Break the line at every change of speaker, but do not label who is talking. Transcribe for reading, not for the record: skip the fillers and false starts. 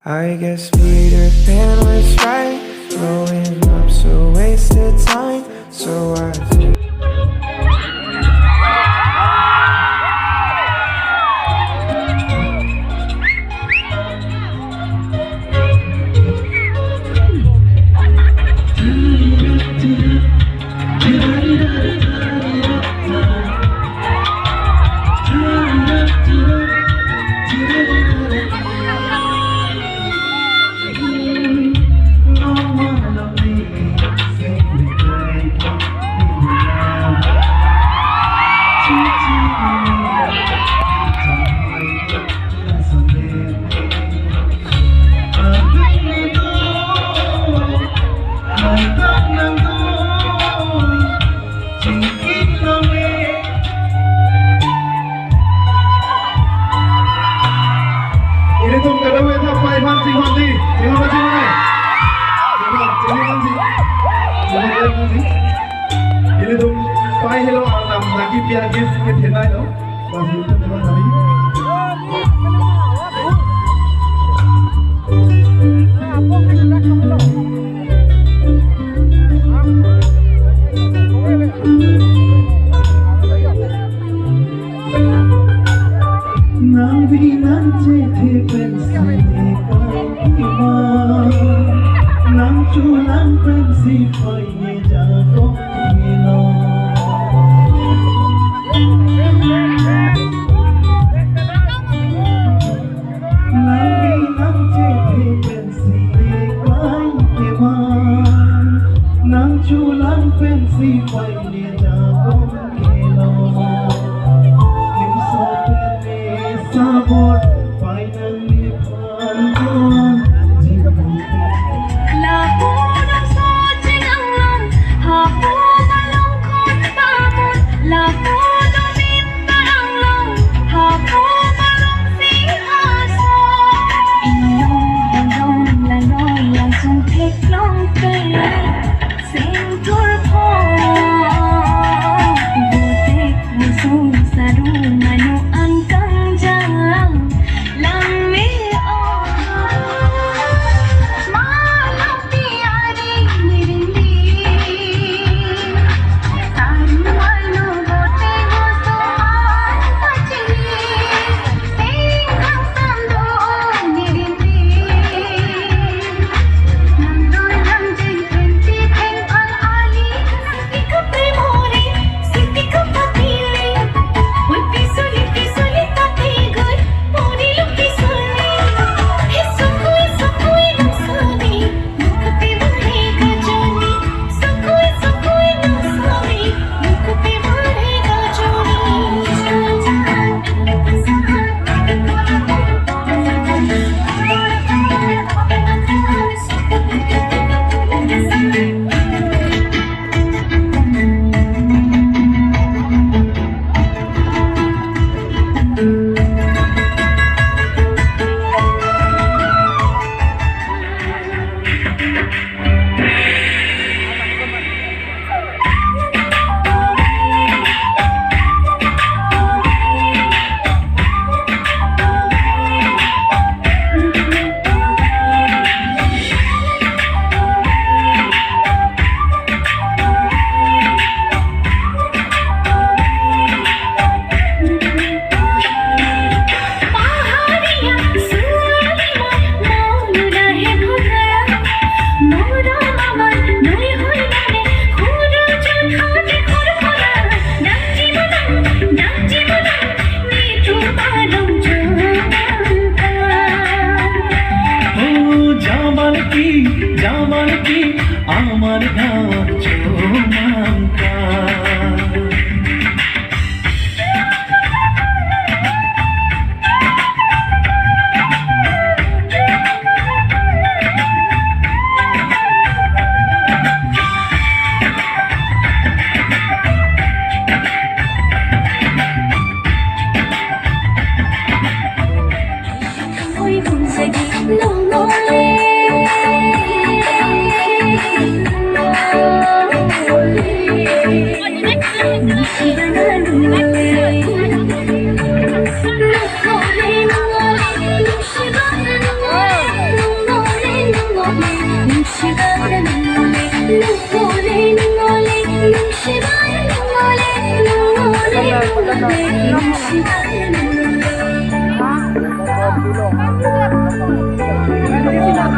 I guess Peter Pan was right. Growing up so wasted time. So I think
ini tuh kada wet na pai man sing handi sing handi sing mana sing handi ini tuh pai hello nam lagi biar guys ke thenai no bas itu teman tadi nang vi nang che the pen sai kai ma nang chu nang pen si pai ye ja ko ye no nang vi nang che the pen si kai ma nang chu nang pen si pai ye ja ko ye no sabor finally found
lapo ng soching ang long hapo malungkot pamon lapo lumimba ang long hapo malungsing aso inyong dandong laloy ang suntik long kaya sing turpo butik musong sa rumano ang
Jamal কি আমার ঘর চোমাঙ্কা
Long, long, Thank you.